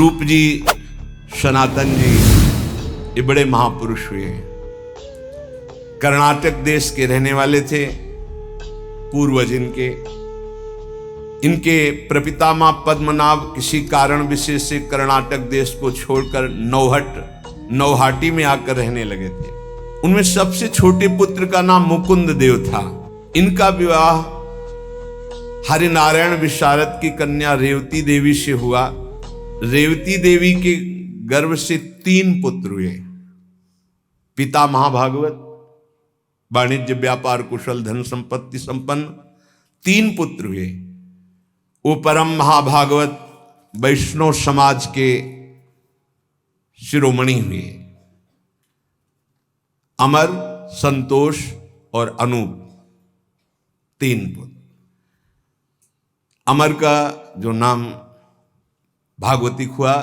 रूप जी, सनातन जी, ये बड़े महापुरुष हुए हैं। कर्नाटक देश के रहने वाले थे पूर्वज इनके प्रपितामह पद्मनाभ किसी कारण विशेष से कर्नाटक देश को छोड़कर नौहाटी में आकर रहने लगे थे। उनमें सबसे छोटे पुत्र का नाम मुकुंद देव था। इनका विवाह हरिनारायण विशारद की कन्या रेवती देवी से हुआ। रेवती देवी के गर्भ से 3 पुत्र हुए। पिता महाभागवत, वाणिज्य व्यापार कुशल, धन संपत्ति संपन्न, 3 पुत्र हुए। वो परम महाभागवत वैष्णव समाज के शिरोमणि हुए। अमर, संतोष और अनूप, 3 पुत्र। अमर का जो नाम भागवती हुआ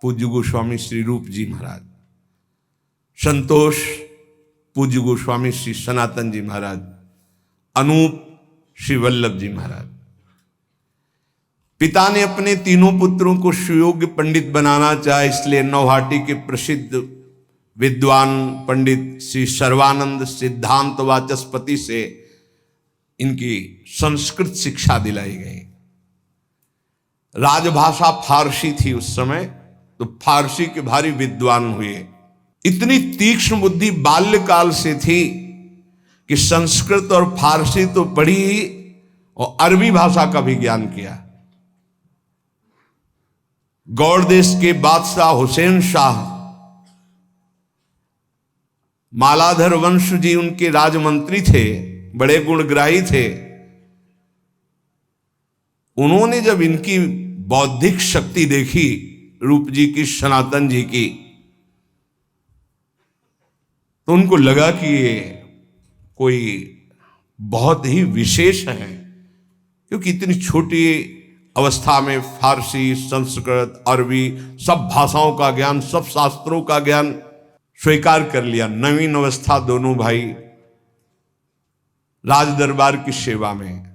पूज्य गोस्वामी श्री रूप जी महाराज, संतोष पूज्य गोस्वामी श्री सनातन जी महाराज, अनूप श्री वल्लभ जी महाराज। पिता ने अपने तीनों पुत्रों को सुयोग्य पंडित बनाना चाहा, इसलिए नौहाटी के प्रसिद्ध विद्वान पंडित श्री सर्वानंद सिद्धांत वाचस्पति से इनकी संस्कृत शिक्षा दिलाई गई। राजभाषा फारसी थी उस समय, तो फारसी के भारी विद्वान हुए। इतनी तीक्ष्ण बुद्धि बाल्यकाल से थी कि संस्कृत और फारसी तो पढ़ी ही और अरबी भाषा का भी ज्ञान किया। गौड़ देश के बादशाह हुसैन शाह, मालाधर वंश जी उनके राजमंत्री थे, बड़े गुणग्राही थे। उन्होंने जब इनकी बौद्धिक शक्ति देखी, रूप जी की, सनातन जी की, तो उनको लगा कि ये कोई बहुत ही विशेष है, क्योंकि इतनी छोटी अवस्था में फारसी, संस्कृत, अरबी सब भाषाओं का ज्ञान, सब शास्त्रों का ज्ञान स्वीकार कर लिया। नवीन अवस्था दोनों भाई राज दरबार की सेवा में।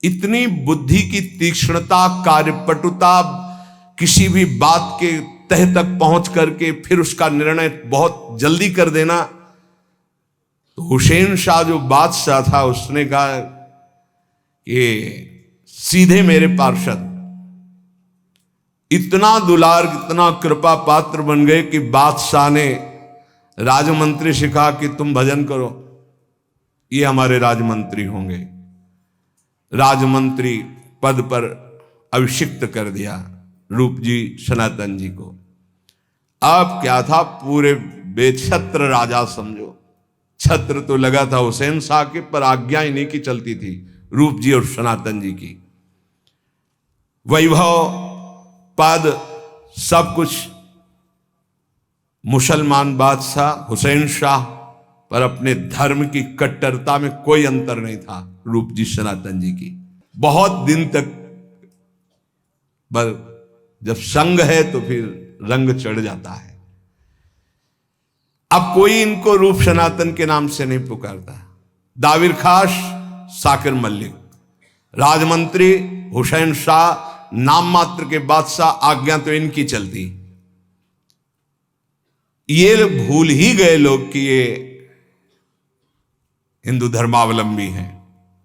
इतनी बुद्धि की तीक्ष्णता, कार्यपटुता, किसी भी बात के तह तक पहुंच करके फिर उसका निर्णय बहुत जल्दी कर देना। तो हुसैन शाह जो बादशाह था, उसने कहा कि सीधे मेरे पार्षद इतना दुलार, इतना कृपा पात्र बन गए कि बादशाह ने राजमंत्री से कहा कि तुम भजन करो, ये हमारे राजमंत्री होंगे। राजमंत्री पद पर अभिषिक्त कर दिया रूप जी, सनातन जी को। अब क्या था, पूरे बेछत्र राजा समझो। छत्र तो लगा था हुसैन शाह के, पर आज्ञा इन्हीं की चलती थी, रूप जी और सनातन जी की। वैभव, पद, सब कुछ मुसलमान बादशाह हुसैन शाह, पर अपने धर्म की कट्टरता में कोई अंतर नहीं था रूप जी, सनातन जी की। बहुत दिन तक पर जब संग है तो फिर रंग चढ़ जाता है। अब कोई इनको रूप सनातन के नाम से नहीं पुकारता। दाविर खास, साकिर मलिक, राजमंत्री हुसैन शाह, नाम मात्र के बादशाह, आज्ञा तो इनकी चलती। ये भूल ही गए लोग कि ये हिंदू धर्मावलंबी हैं।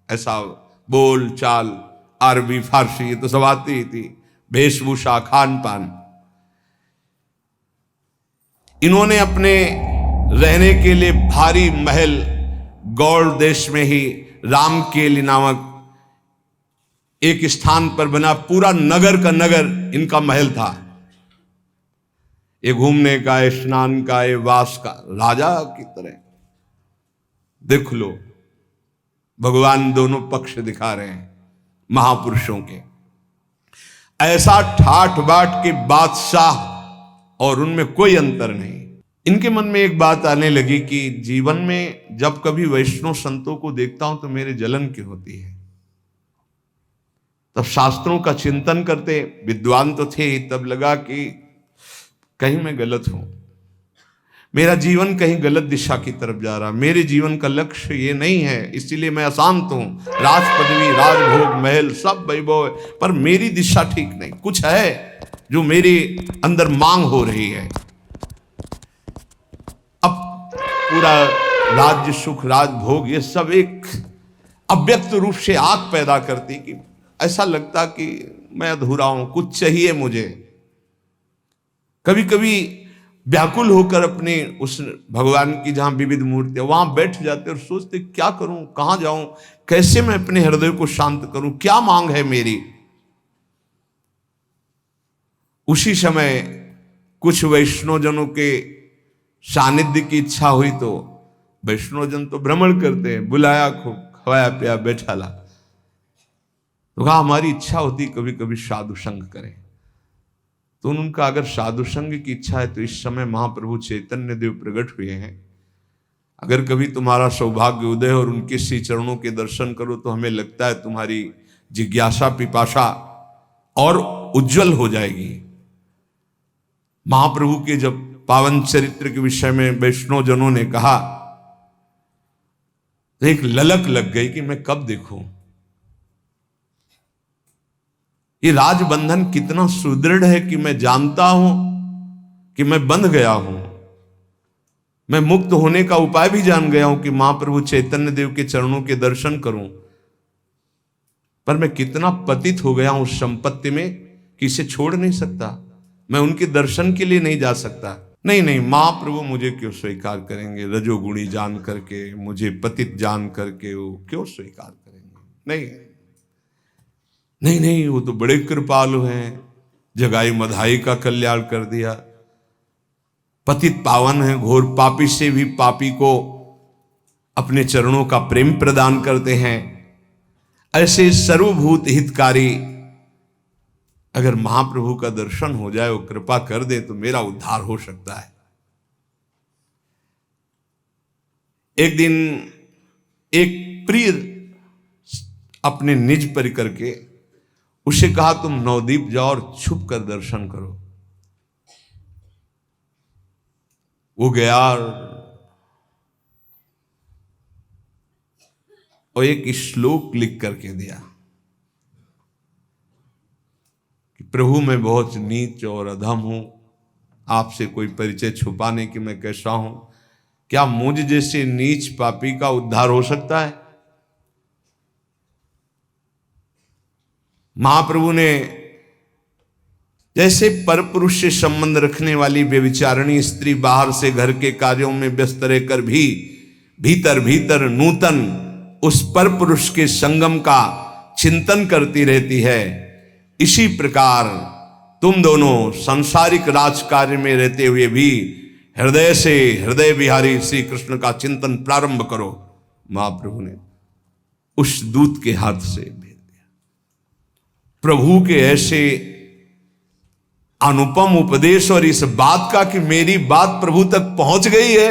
ऐसा बोल चाल, अरबी, फारसी, ये तो सब आती ही थी, वेशभूषा, खान पान। इन्होंने अपने रहने के लिए भारी महल गौड़ देश में ही रामकेली नामक एक स्थान पर बना, पूरा नगर का नगर इनका महल था। ये घूमने का, ये स्नान का, ये वास का, राजा की तरह। देख लो, भगवान दोनों पक्ष दिखा रहे हैं महापुरुषों के। ऐसा ठाठ बाट के बादशाह और उनमें कोई अंतर नहीं। इनके मन में एक बात आने लगी कि जीवन में जब कभी वैष्णव संतों को देखता हूं तो मेरे जलन की होती है। तब शास्त्रों का चिंतन करते, विद्वान तो थे, तब लगा कि कहीं मैं गलत हूं, मेरा जीवन कहीं गलत दिशा की तरफ जा रहा, मेरे जीवन का लक्ष्य ये नहीं है, इसीलिए मैं अशांत हूं। राज पदवी, राजभोग, महल सब वैभव, पर मेरी दिशा ठीक नहीं, कुछ है। जो मेरे अंदर मांग हो रही है। अब पूरा राज्य सुख, राजभोग, ये सब एक अव्यक्त रूप से आग पैदा करती कि ऐसा लगता कि मैं अधूरा हूं, कुछ चाहिए मुझे। कभी कभी व्याकुल होकर अपने उस भगवान की जहां विविध मूर्ति है वहां बैठ जाते और सोचते क्या करूं, कहां जाऊं, कैसे मैं अपने हृदय को शांत करूं, क्या मांग है मेरी। उसी समय कुछ वैष्णवजनों के सानिध्य की इच्छा हुई तो वैष्णवजन तो भ्रमण करते हैं, बुलाया, खूब खवाया पिया, बैठा ला। तो कहा हमारी इच्छा होती कभी कभी साधु संग करें। तो उनका अगर साधु संग की इच्छा है तो इस समय महाप्रभु चैतन्य देव प्रकट हुए हैं। अगर कभी तुम्हारा सौभाग्य उदय और उनके श्री चरणों के दर्शन करो तो हमें लगता है तुम्हारी जिज्ञासा, पिपासा और उज्जवल हो जाएगी। महाप्रभु के जब पावन चरित्र के विषय में वैष्णव जनों ने कहा तो एक ललक लग गई कि मैं कब देखूं। ये राजबंधन कितना सुदृढ़ है कि मैं जानता हूं कि मैं बंध गया हूं। मैं मुक्त होने का उपाय भी जान गया हूं कि महाप्रभु चैतन्य देव के चरणों के दर्शन करूं, पर मैं कितना पतित हो गया हूं उस संपत्ति में कि इसे छोड़ नहीं सकता। मैं उनके दर्शन के लिए नहीं जा सकता। नहीं नहीं, महाप्रभु मुझे क्यों स्वीकार करेंगे, रजोगुणी जान करके, मुझे पतित जान करके वो क्यों स्वीकार करेंगे। नहीं नहीं नहीं, वो तो बड़े कृपालु हैं, जगाई मधाई का कल्याण कर दिया, पतित पावन है, घोर पापी से भी पापी को अपने चरणों का प्रेम प्रदान करते हैं। ऐसे सर्वभूत हितकारी अगर महाप्रभु का दर्शन हो जाए, वो कृपा कर दे तो मेरा उद्धार हो सकता है। एक दिन एक प्रिय अपने निज परिकर के उसे कहा तुम नवदीप जाओ और छुप कर दर्शन करो। वो गया और एक श्लोक लिख करके दिया कि प्रभु मैं बहुत नीच और अधम हूं, आपसे कोई परिचय छुपाने की मैं कैसा हूं। क्या मुझ जैसे नीच पापी का उद्धार हो सकता है। महाप्रभु ने जैसे परपुरुष से संबंध रखने वाली व्यभिचारिणी स्त्री बाहर से घर के कार्यों में व्यस्त रहकर भी भीतर भीतर नूतन उस परपुरुष के संगम का चिंतन करती रहती है, इसी प्रकार तुम दोनों सांसारिक राजकार्य में रहते हुए भी हृदय से हृदय बिहारी श्री कृष्ण का चिंतन प्रारंभ करो। महाप्रभु ने उस दूत के हाथ से भेज दिया। प्रभु के ऐसे अनुपम उपदेश और इस बात का कि मेरी बात प्रभु तक पहुंच गई है,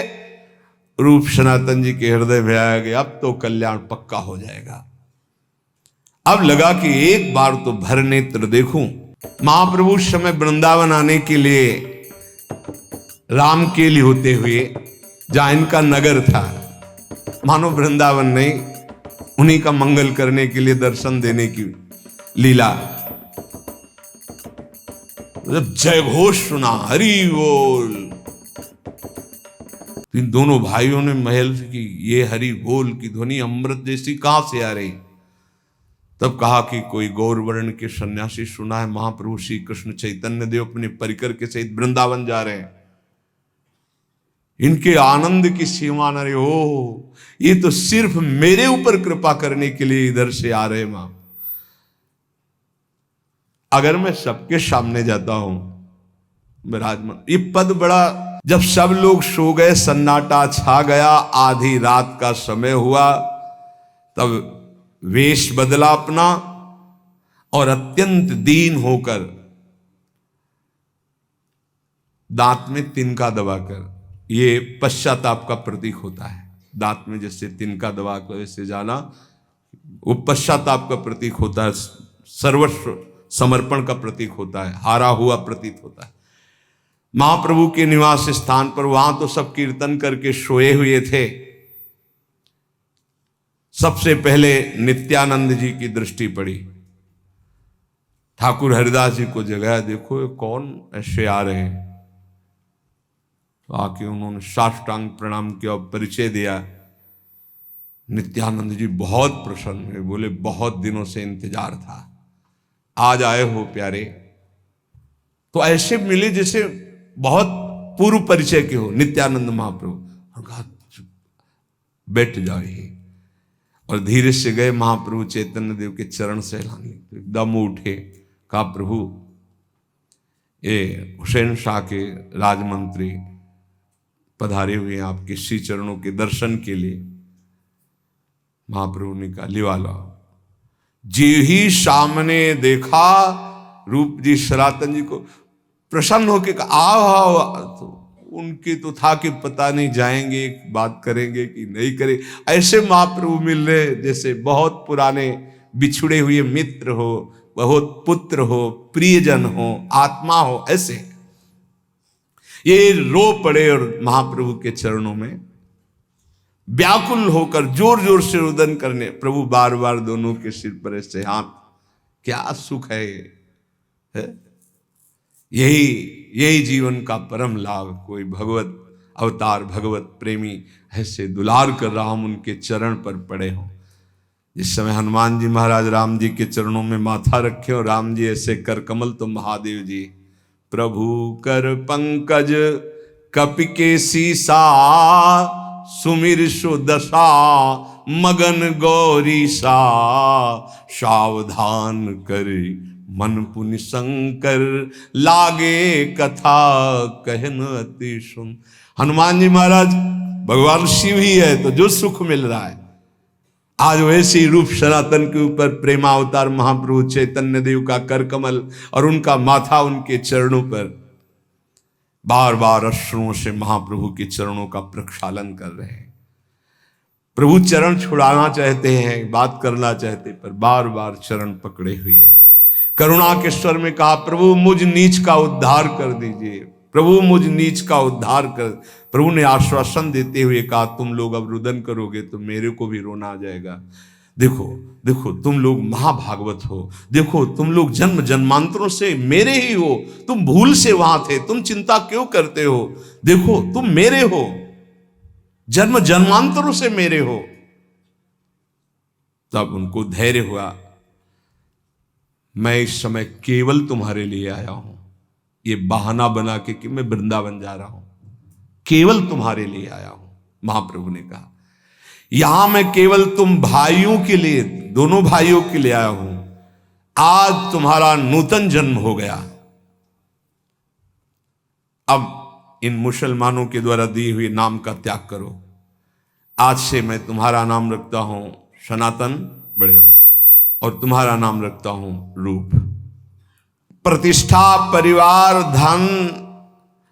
रूप सनातन जी के हृदय में आया गया। अब तो कल्याण पक्का हो जाएगा। अब लगा कि एक बार तो भर नेत्र देखूं। महाप्रभु उस समय वृंदावन आने के लिए राम के लिए होते हुए जहां इनका नगर था, मानो वृंदावन नहीं, उन्हीं का मंगल करने के लिए दर्शन देने की लीला। जब जय घोष सुना, हरि बोल, इन दोनों भाइयों ने महल की ये हरि बोल की ध्वनि अमृत जैसी कहां से आ रही। तब कहा कि कोई गौर वर्ण के सन्यासी सुना है महाप्रभु श्री कृष्ण चैतन्य देव अपने परिकर के सहित वृंदावन जा रहे हैं। इनके आनंद की सीमा न रही हो, ये तो सिर्फ मेरे ऊपर कृपा करने के लिए इधर से आ रहे मां। अगर मैं सबके सामने जाता हूं विराजमान, ये पद बड़ा, जब सब लोग सो गए, सन्नाटा छा गया, आधी रात का समय हुआ, तब वेश बदला अपना और अत्यंत दीन होकर दांत में तिनका दबाकर, ये पश्चाताप का प्रतीक होता है। दांत में जैसे तिनका दबाकर ऐसे जाना, वो पश्चाताप का प्रतीक होता है, सर्वस्व समर्पण का प्रतीक होता है, हारा हुआ प्रतीत होता है। महाप्रभु के निवास स्थान पर वहां तो सब कीर्तन करके सोए हुए थे। सबसे पहले नित्यानंद जी की दृष्टि पड़ी। ठाकुर हरिदास जी को जगाया, देखो ये कौन ऐसे आ रहे हैं। तो आके उन्होंने साष्टांग प्रणाम किया और परिचय दिया। नित्यानंद जी बहुत प्रसन्न हुए, बोले बहुत दिनों से इंतजार था, आज आए हो प्यारे। तो ऐसे मिले जैसे बहुत पूर्व परिचय के हो नित्यानंद महाप्रभु, और कहा बैठ जाओ ही। और धीरे से गए महाप्रभु चैतन्य देव के चरण से हिलाने, तो एकदम उठे, कहा प्रभु ये हुसैन शाह के राजमंत्री पधारे हुए हैं आपके श्री चरणों के दर्शन के लिए। महाप्रभु ने कहा लिवा लो। जी ही सामने देखा रूप जी सनातन जी को प्रसन्न होके कहा आओ आओ। तो उनके तो था कि पता नहीं जाएंगे बात करेंगे कि नहीं करें। ऐसे महाप्रभु मिल रहे जैसे बहुत पुराने बिछुड़े हुए मित्र हो, बहुत पुत्र हो, प्रियजन हो, आत्मा हो। ऐसे ये रो पड़े और महाप्रभु के चरणों में व्याकुल होकर जोर जोर से रुदन करने। प्रभु बार बार दोनों के सिर पर ऐसे हाथ, क्या सुख है ये। यही जीवन का परम लाभ। कोई भगवत अवतार भगवत प्रेमी ऐसे दुलार कर रहा, हम उनके चरण पर पड़े हों। जिस समय हनुमान जी महाराज राम जी के चरणों में माथा रखे और राम जी ऐसे कर कमल, तो महादेव जी प्रभु कर पंकज कपि के सीसा, सुमिर सुदशा मगन गौरी सा, सावधान करे मन पुनि शंकर, लागे कथा कहन अति सुन। हनुमान जी महाराज भगवान शिव ही है, तो जो सुख मिल रहा है आज वैसे ही रूप सनातन के ऊपर प्रेमावतार महाप्रभु चैतन्य देव का कर कमल और उनका माथा उनके चरणों पर, बार बार अश्रुओं से महाप्रभु के चरणों का प्रक्षालन कर रहे हैं। प्रभु चरण छुड़ाना चाहते हैं, बात करना चाहते, पर बार बार चरण पकड़े हुए। करुणा के स्वर में कहा प्रभु मुझ नीच का उद्धार कर दीजिए, प्रभु मुझ नीच का उद्धार कर। प्रभु ने आश्वासन देते हुए कहा तुम लोग अब रुदन करोगे तो मेरे को भी रोना आ जाएगा। देखो देखो तुम लोग महाभागवत हो, देखो तुम लोग जन्म जन्मांतरों से मेरे ही हो, तुम भूल से वहां थे, तुम चिंता क्यों करते हो, देखो तुम मेरे हो, जन्म जन्मांतरों से मेरे हो। तब उनको धैर्य हुआ, मैं इस समय केवल तुम्हारे लिए आया हूं। ये बहाना बना के कि मैं वृंदावन जा रहा हूं, केवल तुम्हारे लिए आया हूं। महाप्रभु ने कहा यहां मैं केवल तुम भाइयों के लिए, दोनों भाइयों के लिए आया हूं। आज तुम्हारा नूतन जन्म हो गया, अब इन मुसलमानों के द्वारा दी हुई नाम का त्याग करो। आज से मैं तुम्हारा नाम रखता हूं सनातन बड़े, और तुम्हारा नाम रखता हूं रूप। प्रतिष्ठा, परिवार, धन,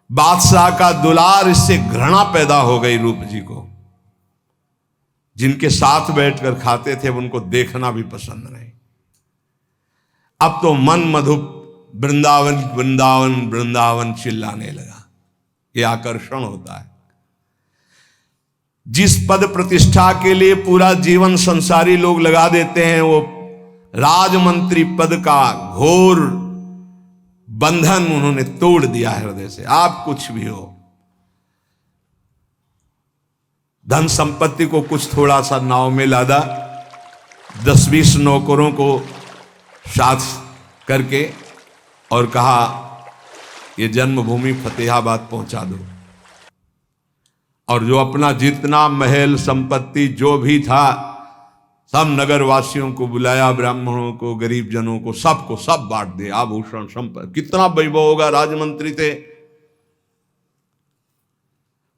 बादशाह का दुलार, इससे घृणा पैदा हो गई रूप जी को। जिनके साथ बैठकर खाते थे उनको देखना भी पसंद नहीं। अब तो मन मधुप वृंदावन वृंदावन वृंदावन चिल्लाने लगा। यह आकर्षण होता है। जिस पद प्रतिष्ठा के लिए पूरा जीवन संसारी लोग लगा देते हैं, वो राजमंत्री पद का घोर बंधन उन्होंने तोड़ दिया हृदय से। आप कुछ भी हो, धन संपत्ति को कुछ थोड़ा सा नाव में लादा, 10-20 नौकरों को साथ करके और कहा ये जन्मभूमि फतेहाबाद पहुंचा दो। और जो अपना जितना महल संपत्ति जो भी था सब नगर वासियों को बुलाया, ब्राह्मणों को, गरीब जनों को, सबको सब बांट दे। आभूषण संपत्ति, कितना वैभव होगा, राजमंत्री थे।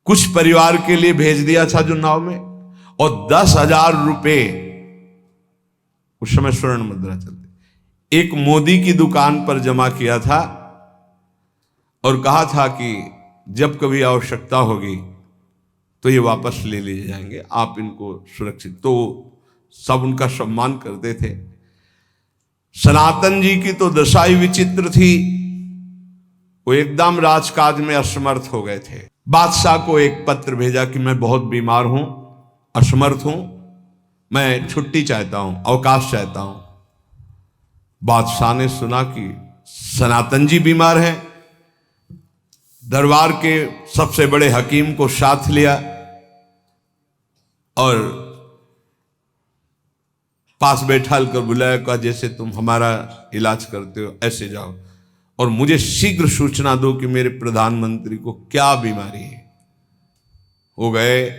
कुछ परिवार के लिए भेज दिया था जो नाव में, और 10,000 रुपए, उस समय स्वर्ण मुद्रा चलती, एक मोदी की दुकान पर जमा किया था और कहा था कि जब कभी आवश्यकता होगी तो ये वापस ले लिए जाएंगे, आप इनको सुरक्षित। तो सब उनका सम्मान करते थे। सनातन जी की तो दशा ही विचित्र थी, वो एकदम राजकाज में असमर्थ हो गए थे। बादशाह को एक पत्र भेजा कि मैं बहुत बीमार हूं, असमर्थ हूं, मैं छुट्टी चाहता हूं, अवकाश चाहता हूं। बादशाह ने सुना कि सनातन जी बीमार हैं, दरबार के सबसे बड़े हकीम को साथ लिया और पास बैठा कर बुलाया, कहा जैसे तुम हमारा इलाज करते हो ऐसे जाओ और मुझे शीघ्र सूचना दो कि मेरे प्रधानमंत्री को क्या बीमारी है। हो गए,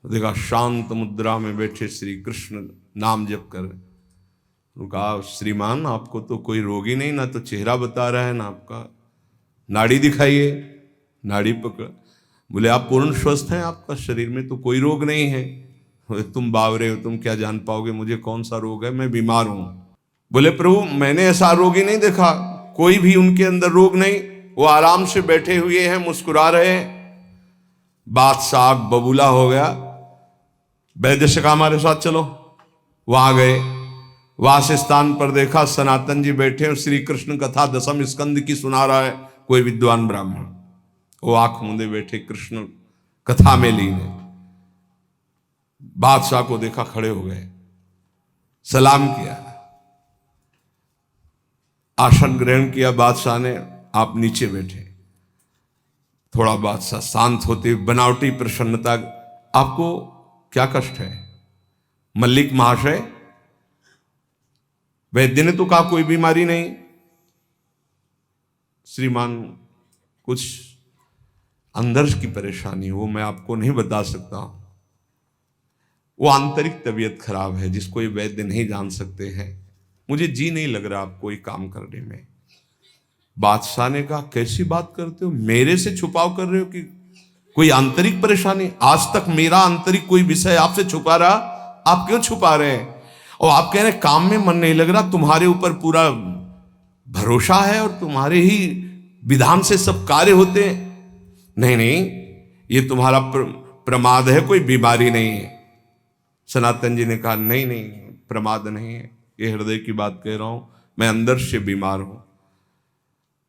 देखा शांत मुद्रा में बैठे श्री कृष्ण नाम जप कर। कहा श्रीमान आपको तो कोई रोग ही नहीं, ना तो चेहरा बता रहा है ना आपका, नाड़ी दिखाइए। नाड़ी पकड़, बोले आप पूर्ण स्वस्थ हैं, आपका शरीर में तो कोई रोग नहीं है। तुम बावरे हो, तुम क्या जान पाओगे मुझे कौन सा रोग है, मैं बीमार हूं। बोले प्रभु मैंने ऐसा रोग ही नहीं देखा, कोई भी उनके अंदर रोग नहीं, वो आराम से बैठे हुए हैं, मुस्कुरा रहे हैं। बादशाह बबूला हो गया, वैद्य से कहा हमारे साथ चलो। वहां गए, वास स्थान पर देखा सनातन जी बैठे और श्री कृष्ण कथा दसम स्कंद की सुना रहा है कोई विद्वान ब्राह्मण। वो आंख मूंदे बैठे कृष्ण कथा में लीन है। बादशाह को देखा, खड़े हो गए, सलाम किया, आसन ग्रहण किया बादशाह ने। आप नीचे बैठे। थोड़ा बादशाह शांत होते, बनावटी प्रसन्नता, आपको क्या कष्ट है? मल्लिक महाशय, वैद्य ने तो कहा कोई बीमारी नहीं। श्रीमान कुछ अंदर की परेशानी, वो मैं आपको नहीं बता सकता, वो आंतरिक तबीयत खराब है जिसको ये वैद्य नहीं जान सकते हैं। मुझे जी नहीं लग रहा आप कोई काम करने में। बादशाह ने कहा कैसी बात करते हो, मेरे से छुपाव कर रहे हो कि कोई आंतरिक परेशानी? आज तक मेरा आंतरिक कोई विषय आपसे छुपा रहा, आप क्यों छुपा रहे हैं? और आप कह रहे हैं काम में मन नहीं लग रहा, तुम्हारे ऊपर पूरा भरोसा है और तुम्हारे ही विधान से सब कार्य होते हैं। नहीं नहीं, ये तुम्हारा प्रमाद है, कोई बीमारी नहीं है। सनातन जी ने कहा नहीं नहीं, प्रमाद नहीं है, ये हृदय की बात कह रहा हूं, मैं अंदर से बीमार हूं।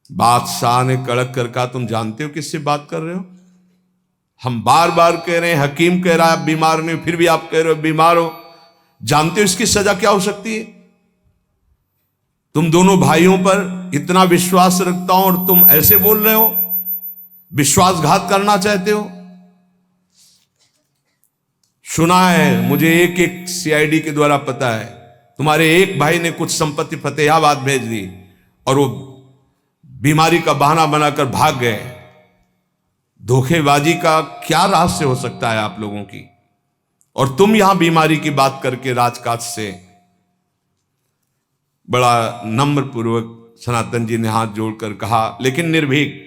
बादशाह ने कड़क कर कहा तुम जानते हो किससे बात कर रहे हो? हम बार बार कह रहे हैं, हकीम कह रहा है आप बीमार नहीं, फिर भी आप कह रहे हो बीमार हो। जानते हो इसकी सजा क्या हो सकती है? तुम दोनों भाइयों पर इतना विश्वास रखता हूं और तुम ऐसे बोल रहे हो, विश्वासघात करना चाहते हो। सुना है, मुझे एक एक सीआईडी के द्वारा पता है, तुम्हारे एक भाई ने कुछ संपत्ति फतेहाबाद भेज दी और वो बीमारी का बहाना बनाकर भाग गए। धोखेबाजी का क्या रहस्य हो सकता है आप लोगों की? और तुम यहां बीमारी की बात करके राजकाज से। बड़ा नम्र पूर्वक सनातन जी ने हाथ जोड़कर कहा, लेकिन निर्भीक,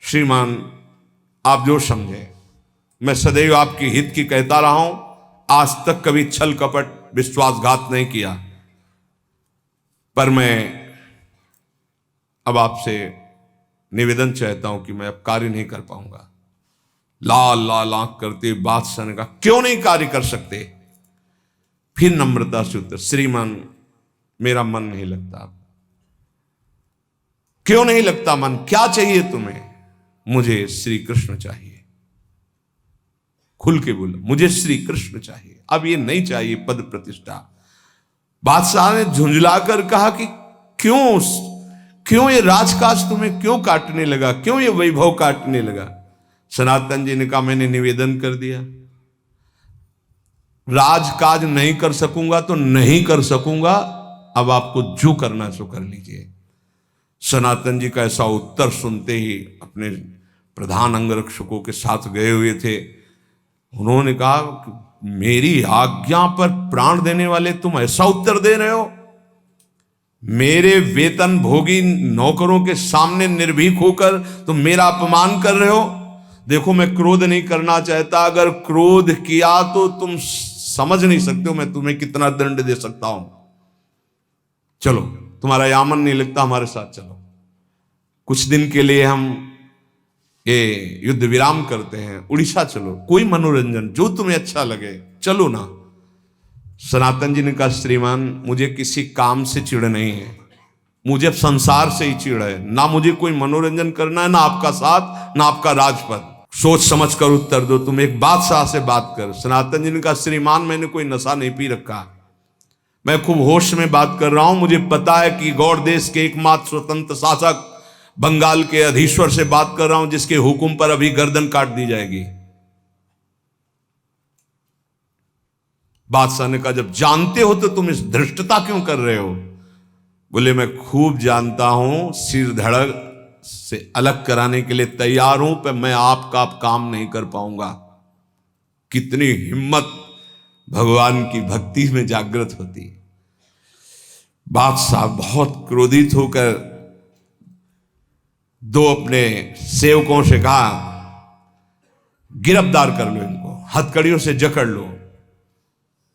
श्रीमान आप जो समझे, मैं सदैव आपकी हित की कहता रहा हूं, आज तक कभी छल कपट विश्वासघात नहीं किया, पर मैं अब आपसे निवेदन चाहता हूं कि मैं अब कार्य नहीं कर पाऊंगा। लाल लाल आंख करते बादशाह ने कहा क्यों नहीं कार्य कर सकते? फिर नम्रता से उत्तर, श्रीमान मेरा मन नहीं लगता। क्यों नहीं लगता मन? क्या चाहिए तुम्हें? मुझे श्री कृष्ण चाहिए। खुल के बोला, मुझे श्री कृष्ण चाहिए, अब ये नहीं चाहिए पद प्रतिष्ठा। बादशाह ने झुंझलाकर कहा कि क्यों ये राजकाज तुम्हें क्यों काटने लगा, क्यों ये वैभव काटने लगा? सनातन जी ने कहा मैंने निवेदन कर दिया, राजकाज नहीं कर सकूंगा तो नहीं कर सकूंगा, अब आपको जो करना सो कर लीजिए। सनातन जी का ऐसा उत्तर सुनते ही अपने प्रधान अंगरक्षकों के साथ गए हुए थे, उन्होंने कहा मेरी आज्ञा पर प्राण देने वाले तुम ऐसा उत्तर दे रहे हो? मेरे वेतन भोगी नौकरों के सामने निर्भीक होकर तुम मेरा अपमान कर रहे हो? देखो मैं क्रोध नहीं करना चाहता, अगर क्रोध किया तो तुम समझ नहीं सकते हो मैं तुम्हें कितना दंड दे सकता हूं। चलो तुम्हारा यामन नहीं लगता, हमारे साथ चलो, कुछ दिन के लिए हम ये युद्ध विराम करते हैं, उड़ीसा चलो, कोई मनोरंजन जो तुम्हें अच्छा लगे, चलो ना। सनातन जी ने कहा श्रीमान मुझे किसी काम से चिढ़ नहीं है, मुझे संसार से ही चिढ़ है, ना मुझे कोई मनोरंजन करना है, ना आपका साथ, ना आपका राजपद। सोच समझ कर उत्तर दो, तुम एक बादशाह से बात कर। सनातन जी ने कहा श्रीमान मैंने कोई नशा नहीं पी रखा, मैं खूब होश में बात कर रहा हूं। मुझे पता है कि गौड़ देश के एकमात्र स्वतंत्र शासक बंगाल के अधीश्वर से बात कर रहा हूं, जिसके हुक्म पर अभी गर्दन काट दी जाएगी। बादशाह ने कहा, जब जानते हो तो तुम इस धृष्टता क्यों कर रहे हो? बोले, मैं खूब जानता हूं, सिर धड़क से अलग कराने के लिए तैयार हूं, पर मैं आपका आप काम नहीं कर पाऊंगा। कितनी हिम्मत भगवान की भक्ति में जागृत होती। बादशाह बहुत क्रोधित होकर दो अपने सेवकों से कहा, गिरफ्तार कर लो इनको, हथकड़ियों से जकड़ लो,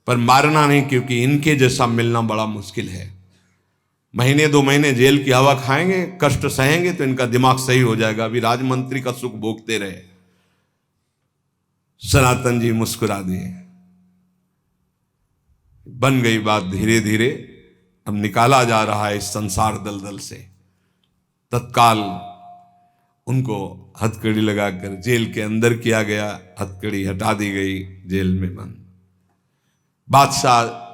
पर मारना नहीं, क्योंकि इनके जैसा मिलना बड़ा मुश्किल है। महीने 2 महीने जेल की हवा खाएंगे, कष्ट सहेंगे तो इनका दिमाग सही हो जाएगा। अभी राजमंत्री का सुख भोगते रहे। सनातन जी मुस्कुरा दिए। बन गई बात धीरे धीरे। अब निकाला जा रहा है इस संसार दलदल से। तत्काल उनको हथकड़ी लगाकर जेल के अंदर किया गया। हथकड़ी हटा दी गई, जेल में बंद। बादशाह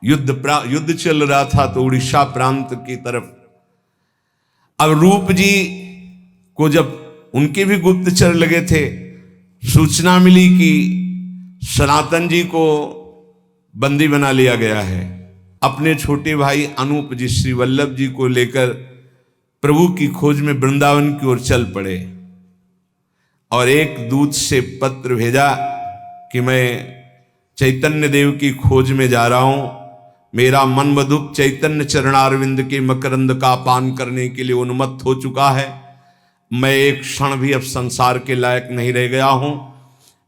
युद्ध चल रहा था तो उड़ीसा प्रांत की तरफ। अब रूप जी को जब उनके भी गुप्तचर लगे थे, सूचना मिली कि सनातन जी को बंदी बना लिया गया है। अपने छोटे भाई अनूप जी, श्री वल्लभ जी को लेकर प्रभु की खोज में वृंदावन की ओर चल पड़े और एक दूत से पत्र भेजा कि मैं चैतन्य देव की खोज में जा रहा हूं। मेरा मन मधुप चैतन्य चरणारविंद के मकरंद का पान करने के लिए उन्मत्त हो चुका है। मैं एक क्षण भी अब संसार के लायक नहीं रह गया हूं।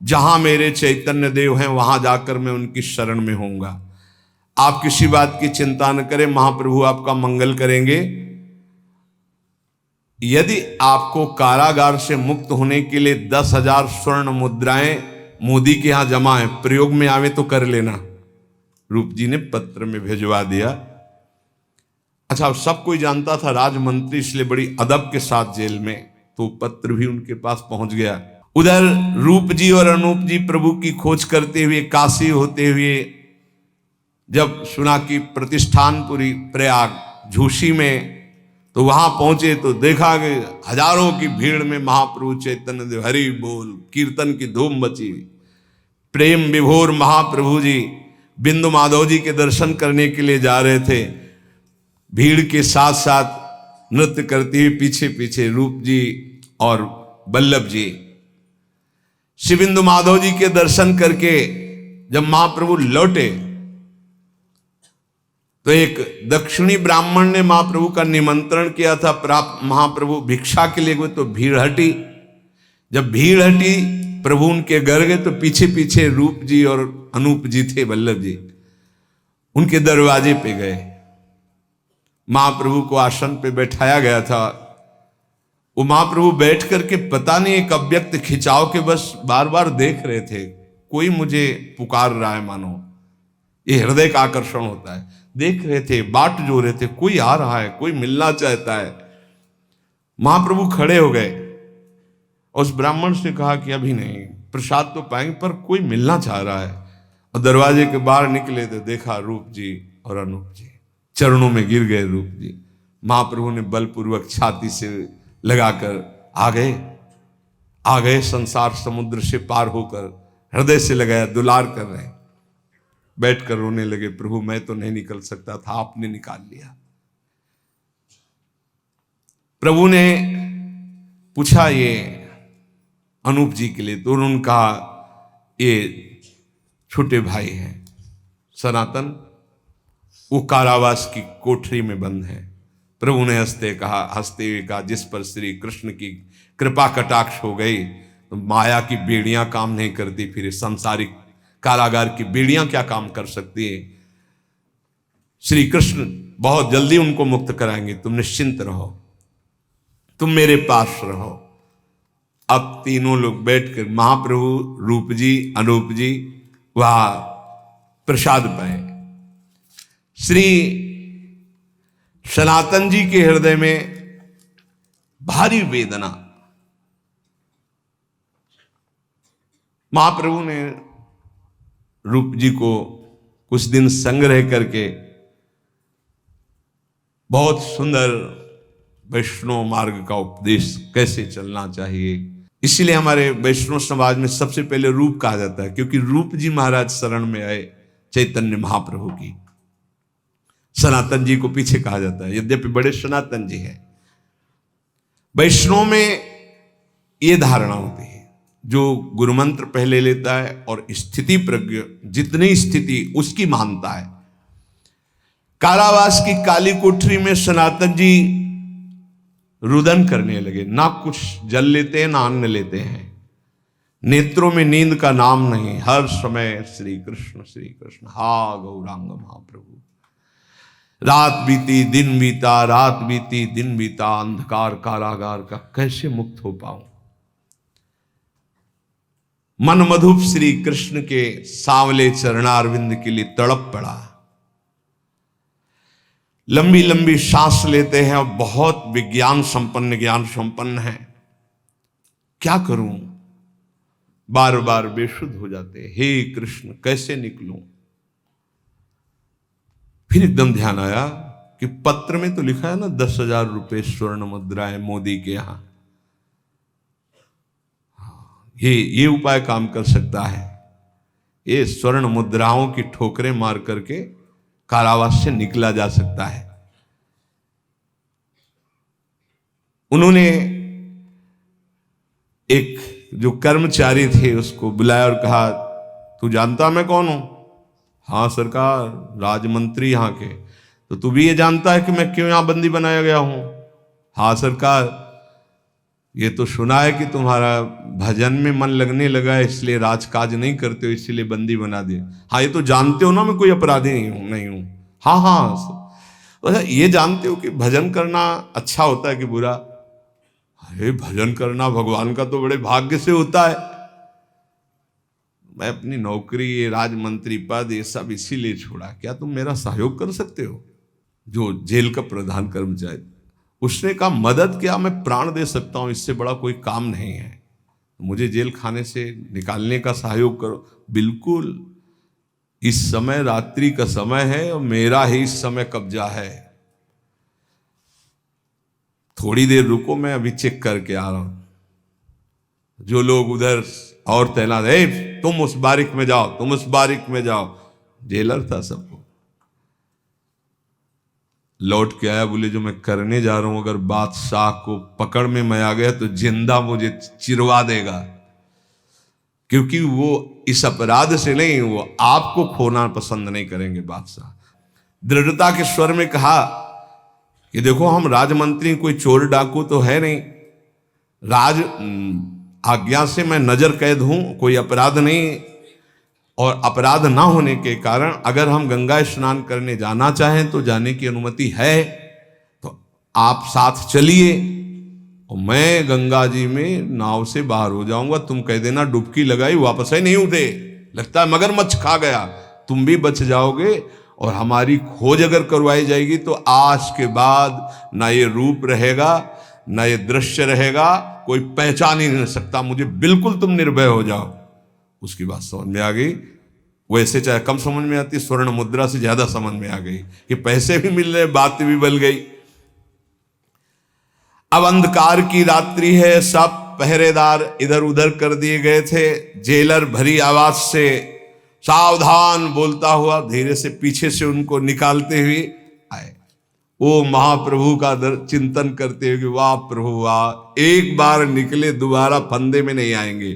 जहां मेरे चैतन्य देव हैं वहां जाकर मैं उनकी शरण में होऊंगा। आप किसी बात की चिंता न करें, महाप्रभु आपका मंगल करेंगे। यदि आपको कारागार से मुक्त होने के लिए 10,000 स्वर्ण मुद्राएं मोदी के यहां जमा है, प्रयोग में आवे तो कर लेना। रूप जी ने पत्र में भिजवा दिया। अच्छा, सब कोई जानता था राजमंत्री, इसलिए बड़ी अदब के साथ जेल में, तो पत्र भी उनके पास पहुंच गया। उधर रूप जी और अनूप जी प्रभु की खोज करते हुए काशी होते हुए जब सुना कि प्रतिष्ठानपुरी प्रयाग झूसी में, तो वहां पहुंचे तो देखा कि हजारों की भीड़ में महाप्रभु चैतन्य देव हरि बोल कीर्तन की धूम मची। प्रेम विभोर महाप्रभु जी बिंदु माधव जी के दर्शन करने के लिए जा रहे थे। भीड़ के साथ साथ नृत्य करते हुए पीछे पीछे रूप जी और वल्लभ जी। श्री बिंदु माधव जी के दर्शन करके जब महाप्रभु लौटे तो एक दक्षिणी ब्राह्मण ने महाप्रभु का निमंत्रण किया था। प्राप्त महाप्रभु भिक्षा के लिए गए तो भीड़ हटी। जब भीड़ हटी, प्रभु उनके घर गए तो पीछे पीछे रूप जी और अनूप जी थे, वल्लभ जी, उनके दरवाजे पे गए। महाप्रभु को आसन पे बैठाया गया था। वो महाप्रभु बैठ करके पता नहीं एक अव्यक्त खिंचाव के बस बार बार देख रहे थे। कोई मुझे पुकार रहा है, मानो ये हृदय का आकर्षण होता है। देख रहे थे, बाट जो रहे थे, कोई आ रहा है, कोई मिलना चाहता है। महाप्रभु खड़े हो गए। उस ब्राह्मण से कहा कि अभी नहीं, प्रसाद तो पाएंगे, पर कोई मिलना चाह रहा है। और दरवाजे के बाहर निकले तो देखा रूप जी और अनूप जी। चरणों में गिर गए रूप जी। महाप्रभु ने बलपूर्वक छाती से लगाकर आ गए संसार समुद्र से पार होकर, हृदय से लगाया, दुलार कर रहे। बैठकर रोने लगे, प्रभु मैं तो नहीं निकल सकता था, आपने निकाल लिया। प्रभु ने पूछा ये अनूप जी के लिए, तो उन्होंने कहा ये छोटे भाई हैं सनातन, वो कारावास की कोठरी में बंद है। प्रभु ने हंसते हुए कहा, जिस पर श्री कृष्ण की कृपा कटाक्ष हो गई तो माया की बेड़ियां काम नहीं करती, फिर सांसारिक कारागार की बेड़ियां क्या काम कर सकती है। श्री कृष्ण बहुत जल्दी उनको मुक्त कराएंगे, तुम निश्चिंत रहो, तुम मेरे पास रहो। अब तीनों लोग बैठकर महाप्रभु, रूप जी, अनूप जी वहां प्रसाद पाए। श्री सनातन जी के हृदय में भारी वेदना। महाप्रभु ने रूप जी को कुछ दिन संग्रह करके बहुत सुंदर वैष्णव मार्ग का उपदेश कैसे चलना चाहिए। इसीलिए हमारे वैष्णव समाज में सबसे पहले रूप कहा जाता है, क्योंकि रूप जी महाराज शरण में आए चैतन्य महाप्रभु की। सनातन जी को पीछे कहा जाता है, यद्यपि बड़े सनातन जी हैं। वैष्णव में ये धारणा होती है, जो गुरुमंत्र पहले लेता है और स्थिति प्रज्ञ जितनी स्थिति उसकी मानता है। कारावास की काली कोठरी में सनातन जी रुदन करने लगे, ना कुछ जल लेते हैं ना अन्न लेते हैं, नेत्रों में नींद का नाम नहीं, हर समय श्री कृष्ण हा गौरांग महाप्रभु। रात बीती दिन बीता, रात बीती दिन बीता, अंधकार कारागार का कैसे मुक्त हो पाऊं। मन मधुप श्री कृष्ण के सांवले चरणारविंद के लिए तड़प पड़ा। लंबी लंबी सांस लेते हैं और बहुत विज्ञान संपन्न ज्ञान संपन्न है, क्या करूं, बार बार बेसुध हो जाते, हे कृष्ण कैसे निकलूं। फिर एकदम ध्यान आया कि पत्र में तो लिखा है ना 10,000 रुपए स्वर्ण मुद्राएं मोदी के यहां, ये उपाय काम कर सकता है। ये स्वर्ण मुद्राओं की ठोकरें मार करके कारावास से निकला जा सकता है। उन्होंने एक जो कर्मचारी थे उसको बुलाया और कहा, तू जानता मैं कौन हूं? हाँ सरकार, राजमंत्री यहाँ के। तो तू भी ये जानता है कि मैं क्यों यहां बंदी बनाया गया हूं? हाँ सरकार, ये तो सुना है कि तुम्हारा भजन में मन लगने लगा है, इसलिए राजकाज नहीं करते हो, इसलिए बंदी बना दिया। हाँ ये तो जानते हो ना मैं कोई अपराधी नहीं हूं। हाँ हाँ, तो ये जानते हो कि भजन करना अच्छा होता है कि बुरा? अरे भजन करना भगवान का तो बड़े भाग्य से होता है। मैं अपनी नौकरी, ये राजमंत्री पद, ये सब इसीलिए छोड़ा। क्या तुम मेरा सहयोग कर सकते हो? जो जेल का प्रधान कर्मचारी, उसने कहा मदद क्या, मैं प्राण दे सकता हूं, इससे बड़ा कोई काम नहीं है, मुझे जेल खाने से निकालने का सहयोग करो। बिल्कुल, इस समय रात्रि का समय है और मेरा ही इस समय कब्जा है, थोड़ी देर रुको, मैं अभी चेक करके आ रहा हूं। जो लोग उधर और तैनात, तुम उस बारिक में जाओ, तुम उस बारिक में जाओ, जेलर था सबको। लौट के आया, बोले जो मैं करने जा रहा हूं अगर बादशाह को पकड़ में मैं आ गया तो जिंदा मुझे चिरवा देगा, क्योंकि वो इस अपराध से नहीं, वो आपको खोना पसंद नहीं करेंगे बादशाह। दृढ़ता के स्वर में कहा कि देखो हम राजमंत्री, कोई चोर डाकू तो है नहीं, राज आज्ञा से मैं नजर कैद हूं, कोई अपराध नहीं, और अपराध ना होने के कारण अगर हम गंगा स्नान करने जाना चाहें तो जाने की अनुमति है, तो आप साथ चलिए और मैं गंगा जी में नाव से बाहर हो जाऊंगा, तुम कह देना डुबकी लगाई वापस ही नहीं उठे, लगता है मगरमच्छ खा गया, तुम भी बच जाओगे, और हमारी खोज अगर करवाई जाएगी तो आज के बाद ना ये रूप रहेगा ना ये दृश्य रहेगा, कोई पहचान ही नहीं सकता मुझे, बिल्कुल तुम निर्भय हो जाओ। उसकी बात समझ में आ गई। वैसे चाहे कम समझ में आती, स्वर्ण मुद्रा से ज्यादा समझ में आ गई कि पैसे भी मिल रहे, बात भी बल गई। अब अंधकार की रात्रि है, सब पहरेदार इधर उधर कर दिए गए थे। जेलर भरी आवाज से सावधान बोलता हुआ धीरे से पीछे से उनको निकालते हुए आए। वो महाप्रभु का चिंतन करते हुए कि वाह प्रभु वाह, एक बार निकले दोबारा फंदे में नहीं आएंगे।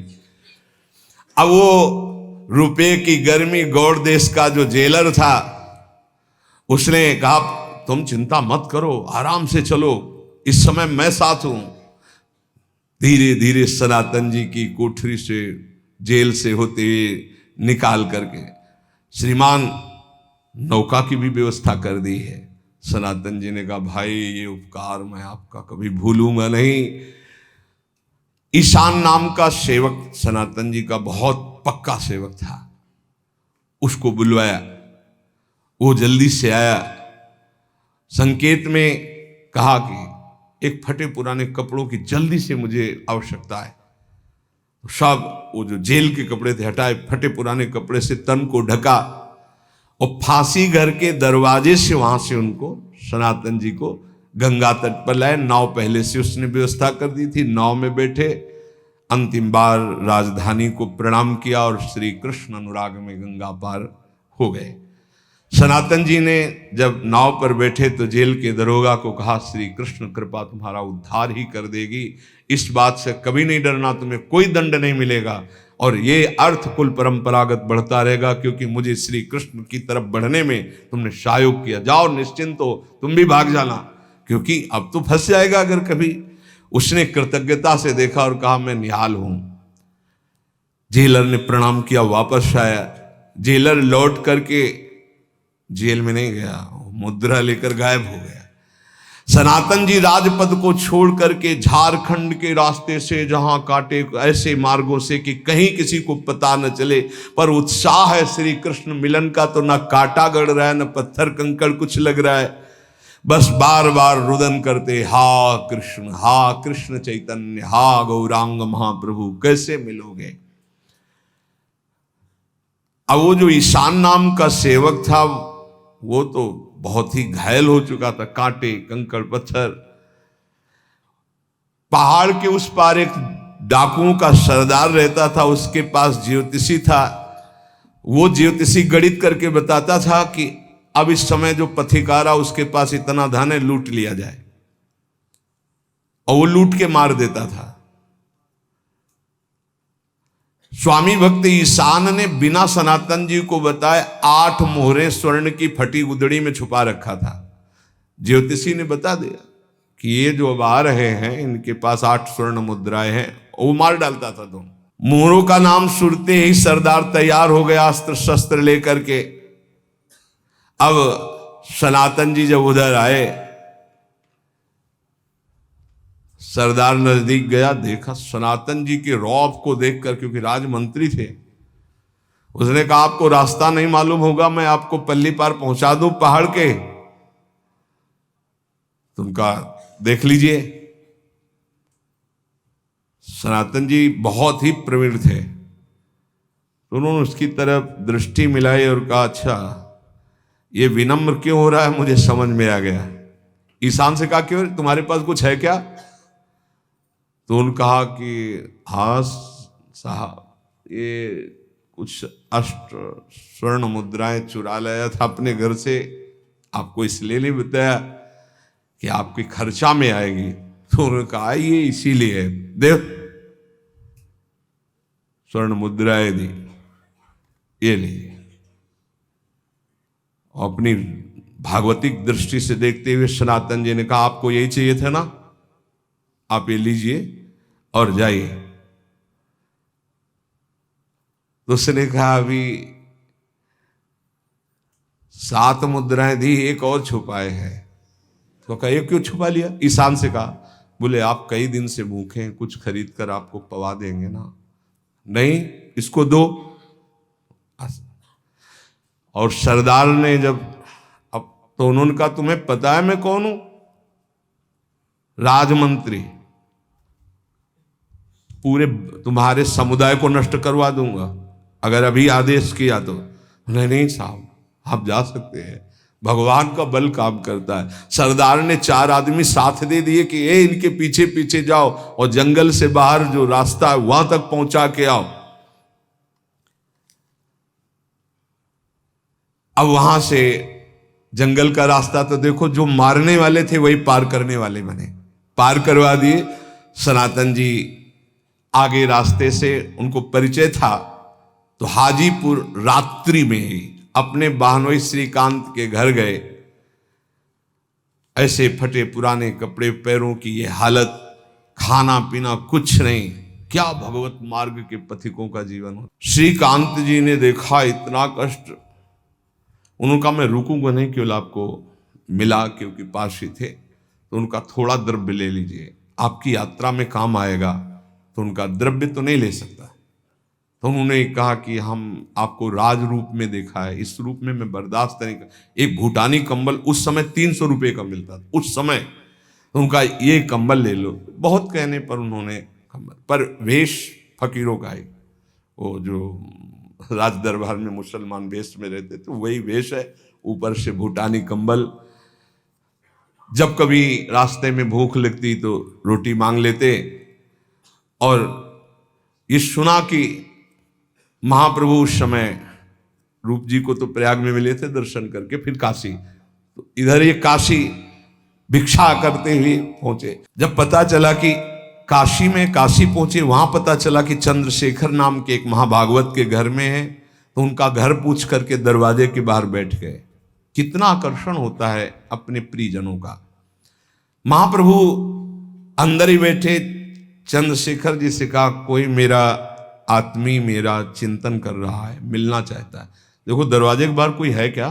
अब वो रुपए की गर्मी गौड़ देश का जो जेलर था, उसने कहा तुम चिंता मत करो, आराम से चलो, इस समय मैं साथ हूं। धीरे धीरे सनातन जी की कोठरी से, जेल से होते हुए निकाल करके श्रीमान नौका की भी व्यवस्था कर दी है। सनातन जी ने कहा भाई ये उपकार मैं आपका कभी भूलूंगा नहीं। ईशान नाम का सेवक सनातन जी का बहुत पक्का सेवक था, उसको बुलवाया, वो जल्दी से आया। संकेत में कहा कि एक फटे पुराने कपड़ों की जल्दी से मुझे आवश्यकता है। सब वो जो जेल के कपड़े थे हटाए, फटे पुराने कपड़े से तन को ढका और फांसी घर के दरवाजे से वहां से उनको सनातन जी को गंगा तट पर लाए। नाव पहले से उसने व्यवस्था कर दी थी, नाव में बैठे अंतिम बार राजधानी को प्रणाम किया और श्री कृष्ण अनुराग में गंगा पार हो गए। सनातन जी ने जब नाव पर बैठे तो जेल के दरोगा को कहा, श्री कृष्ण कृपा तुम्हारा उद्धार ही कर देगी, इस बात से कभी नहीं डरना, तुम्हें कोई दंड नहीं मिलेगा और ये अर्थ कुल परंपरागत बढ़ता रहेगा, क्योंकि मुझे श्री कृष्ण की तरफ बढ़ने में तुमने सहयोग किया। जाओ निश्चिंत हो, तुम भी भाग जाना, क्योंकि अब तो फंस जाएगा अगर कभी। उसने कृतज्ञता से देखा और कहा, मैं निहाल हूं। जेलर ने प्रणाम किया, वापस आया। जेलर लौट करके जेल में नहीं गया, मुद्रा लेकर गायब हो गया। सनातन जी राजपद को छोड़ करके झारखंड के रास्ते से जहां काटे ऐसे मार्गों से कि कहीं किसी को पता न चले, पर उत्साह है श्री कृष्ण मिलन का, तो ना कांटा गड़ रहा है न पत्थर कंकड़ कुछ लग रहा है, बस बार बार रुदन करते, हा कृष्ण चैतन्य, हा गौरांग महाप्रभु, कैसे मिलोगे। अब वो जो ईशान नाम का सेवक था वो तो बहुत ही घायल हो चुका था, कांटे कंकड़ पत्थर। पहाड़ के उस पार एक डाकुओं का सरदार रहता था, उसके पास ज्योतिषी था। वो ज्योतिषी गणित करके बताता था कि अब इस समय जो पथिकारा उसके पास इतना धन है, लूट लिया जाए, और वो लूट के मार देता था। स्वामी भक्त ईशान ने बिना सनातन जी को बताए 8 मोहरें स्वर्ण की फटी गुदड़ी में छुपा रखा था। ज्योतिषी ने बता दिया कि ये जो अब आ रहे हैं इनके पास 8 स्वर्ण मुद्राएं हैं, वो मार डालता था। तुम मोहरों का नाम सुनते ही सरदार तैयार हो गया अस्त्र शस्त्र लेकर के। अब सनातन जी जब उधर आए, सरदार नजदीक गया, देखा सनातन जी के रौब को देखकर, क्योंकि राजमंत्री थे, उसने कहा आपको रास्ता नहीं मालूम होगा, मैं आपको पल्ली पार पहुंचा दूं पहाड़ के, तुमका देख लीजिए। सनातन जी बहुत ही प्रवीण थे, तो उन्होंने उसकी तरफ दृष्टि मिलाई और कहा, अच्छा ये विनम्र क्यों हो रहा है, मुझे समझ में आ गया। ईशान से कहा, क्यों तुम्हारे पास कुछ है क्या? तो उन्होंने कहा कि हाँ साहब, ये कुछ 8 स्वर्ण मुद्राएं चुरा लाया था अपने घर से, आपको इसलिए नहीं बताया कि आपके खर्चा में आएगी। तो उन्होंने कहा ये इसीलिए, देख स्वर्ण मुद्राएं दी, ये लीजिए। अपनी भागवतिक दृष्टि से देखते हुए सनातन जी ने कहा, आपको यही चाहिए था ना, आप ये लीजिए और जाइए। तो उसने कहा अभी 7 मुद्राएं दी, एक और छुपाए हैं। तो कहा ये क्यों छुपा लिया? ईशान से कहा, बोले आप कई दिन से भूखे हैं, कुछ खरीद कर आपको पवा देंगे ना। नहीं, इसको दो। और सरदार ने जब, अब तो उन्होंने कहा तुम्हें पता है मैं कौन हूं? राजमंत्री, पूरे तुम्हारे समुदाय को नष्ट करवा दूंगा अगर अभी आदेश किया तो। नहीं साहब, आप जा सकते हैं, भगवान का बल काम करता है। सरदार ने 4 आदमी साथ दे दिए कि ये इनके पीछे पीछे जाओ और जंगल से बाहर जो रास्ता है वहां तक पहुंचा के आओ। अब वहां से जंगल का रास्ता तो देखो, जो मारने वाले थे वही पार करने वाले बने, पार करवा दिए। सनातन जी आगे रास्ते से, उनको परिचय था, तो हाजीपुर रात्रि में ही अपने बहनोई श्रीकांत के घर गए। ऐसे फटे पुराने कपड़े, पैरों की ये हालत, खाना पीना कुछ नहीं, क्या भगवत मार्ग के पथिकों का जीवन हो। श्रीकांत जी ने देखा इतना कष्ट, उन्होंने कहा मैं रुकूंगा नहीं, केवल आपको मिला क्योंकि पास ही थे, तो उनका थोड़ा द्रव्य ले लीजिए, आपकी यात्रा में काम आएगा। तो उनका द्रव्य तो नहीं ले सकता। तो उन्होंने कहा कि हम आपको राज रूप में देखा है, इस रूप में मैं बर्दाश्त नहीं कर। एक भूटानी कंबल उस समय 300 रुपये का मिलता था उस समय, तो उनका ये कंबल ले लो। बहुत कहने पर उन्होंने कंबल, पर वेश फकीरों का है, वो जो राज दरबार में मुसलमान वेश में रहते थे वही वेश है, ऊपर से भूटानी कंबल। जब कभी रास्ते में भूख लगती तो रोटी मांग लेते। और ये सुना कि महाप्रभु उस समय रूप जी को तो प्रयाग में मिले थे दर्शन करके, फिर काशी, तो इधर ये काशी भिक्षा करते हुए पहुंचे। जब पता चला कि काशी पहुंचे, वहां पता चला कि चंद्रशेखर नाम के एक महाभागवत के घर में है, तो उनका घर पूछ करके दरवाजे के बाहर बैठ गए। कितना आकर्षण होता है अपने प्रियजनों का। महाप्रभु अंदर ही बैठे, चंद्रशेखर जी से कहा कोई मेरा आत्मी मेरा चिंतन कर रहा है, मिलना चाहता है। देखो दरवाजे के बाहर कोई है क्या,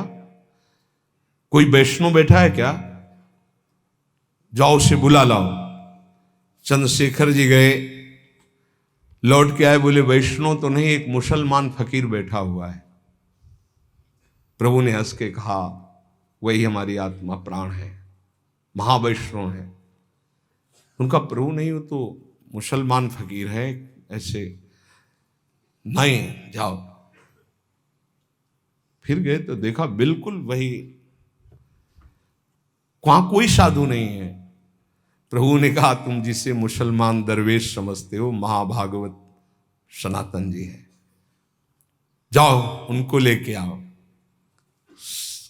कोई वैष्णव बैठा है क्या, जाओ उसे बुला लाओ। चंद्रशेखर जी गए, लौट के आए, बोले वैष्णव तो नहीं, एक मुसलमान फकीर बैठा हुआ है। प्रभु ने हंस के कहा वही हमारी आत्मा प्राण है, महावैष्णव है। उनका प्रभु नहीं हो तो मुसलमान फकीर है, ऐसे नहीं, जाओ। फिर गए तो देखा बिल्कुल वही, वहां कोई साधु नहीं है। प्रभु ने कहा तुम जिसे मुसलमान दरवेश समझते हो, महाभागवत सनातन जी है, जाओ उनको लेके आओ।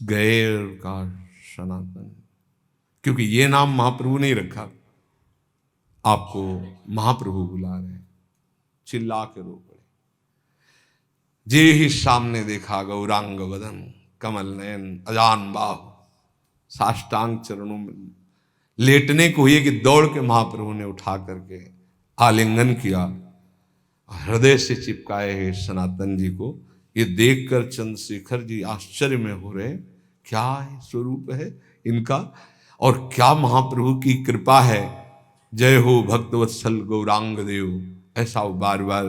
गए और कहा सनातन, क्योंकि ये नाम महाप्रभु ने रखा, आपको महाप्रभु बुला रहे हैं। चिल्ला के रो पड़े। जे ही सामने देखा गौरांग वदन कमल नयन अजान बाहु, साष्टांग चरणों में लेटने को हुए कि दौड़ के महाप्रभु ने उठा करके आलिंगन किया, हृदय से चिपकाए हैं सनातन जी को। ये देखकर चंद्रशेखर जी आश्चर्य में हो रहे, क्या है स्वरूप है इनका, और क्या महाप्रभु की कृपा है। जय हो भक्तवत्सल गौरांग देव। ऐसा वो बार बार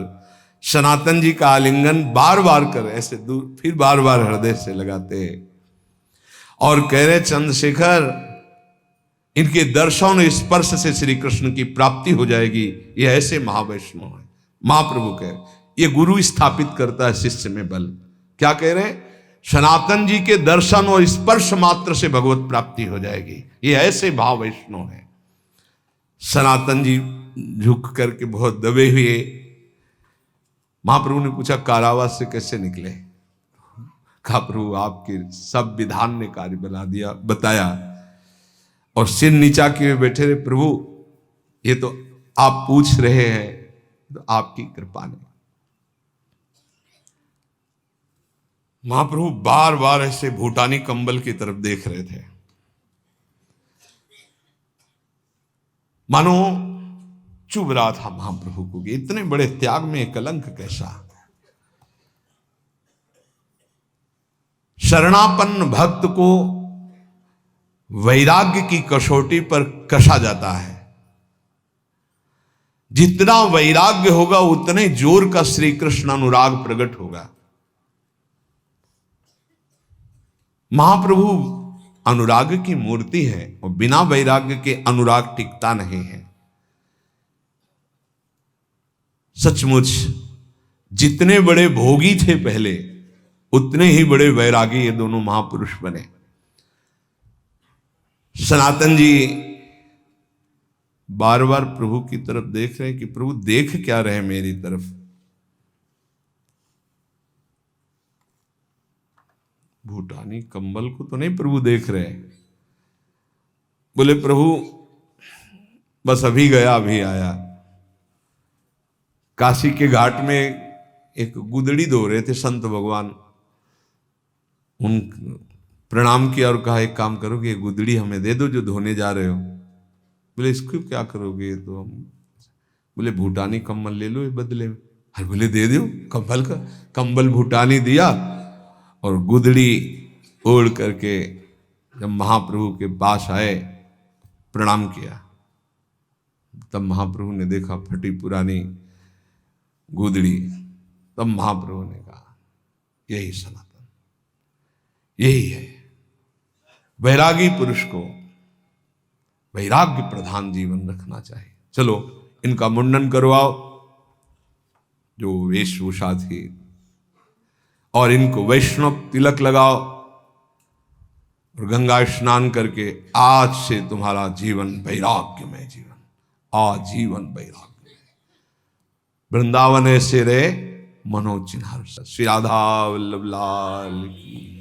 सनातन जी का आलिंगन बार बार कर, ऐसे दूर, फिर बार बार हृदय से लगाते हैं और कह रहे चंद्रशेखर इनके दर्शन और स्पर्श से श्री कृष्ण की प्राप्ति हो जाएगी, ये ऐसे महावैष्णव है। महाप्रभु कह रहे, ये गुरु स्थापित करता है शिष्य में बल। क्या कह रहे, सनातन जी के दर्शन और स्पर्श मात्र से भगवत प्राप्ति हो जाएगी, ये ऐसे भाव वैष्णव है। सनातन जी झुक करके बहुत दबे हुए। महाप्रभु ने पूछा कारावास से कैसे निकले। कहा प्रभु आपके सब विधान ने कार्य बना दिया, बताया, और सिर नीचा किए बैठे रहे। प्रभु ये तो आप पूछ रहे हैं तो आपकी कृपा ने। महाप्रभु बार बार ऐसे भूटानी कंबल की तरफ देख रहे थे, मानो चुभ रहा था महाप्रभु को कि इतने बड़े त्याग में कलंक कैसा। शरणापन्न भक्त को वैराग्य की कसौटी पर कसा जाता है। जितना वैराग्य होगा उतने जोर का श्री कृष्ण अनुराग प्रकट होगा। महाप्रभु अनुराग की मूर्ति है और बिना वैराग्य के अनुराग टिकता नहीं है। सचमुच जितने बड़े भोगी थे पहले, उतने ही बड़े वैरागी ये दोनों महापुरुष बने। सनातन जी बार बार प्रभु की तरफ देख रहे हैं कि प्रभु देख क्या रहे मेरी तरफ। भूटानी कंबल को तो नहीं प्रभु देख रहे। बोले प्रभु बस अभी गया अभी आया। काशी के घाट में एक गुदड़ी धो रहे थे संत भगवान, उन प्रणाम किया और कहा एक काम करोगे, ये गुदड़ी हमें दे दो जो धोने जा रहे हो। बोले इसको क्या करोगे, तो हम बोले भूटानी कंबल ले लो ये बदले में। अरे बोले दे दो कंबल का, कंबल भूटानी दिया और गुदड़ी ओढ़ करके जब महाप्रभु के पास आए प्रणाम किया, तब महाप्रभु ने देखा फटी पुरानी गुदड़ी। तब महाप्रभु ने कहा यही सनातन, यही है। वैरागी पुरुष को वैराग्य प्रधान जीवन रखना चाहिए। चलो इनका मुंडन करवाओ जो वेशभूषा थी, और इनको वैष्णव तिलक लगाओ, और गंगा स्नान करके आज से तुम्हारा जीवन वैराग्यमय जीवन, आजीवन वैराग्य। वृंदावन ऐसे रहे मनोचिन्ह। श्री राधा वल्लभ लाल की।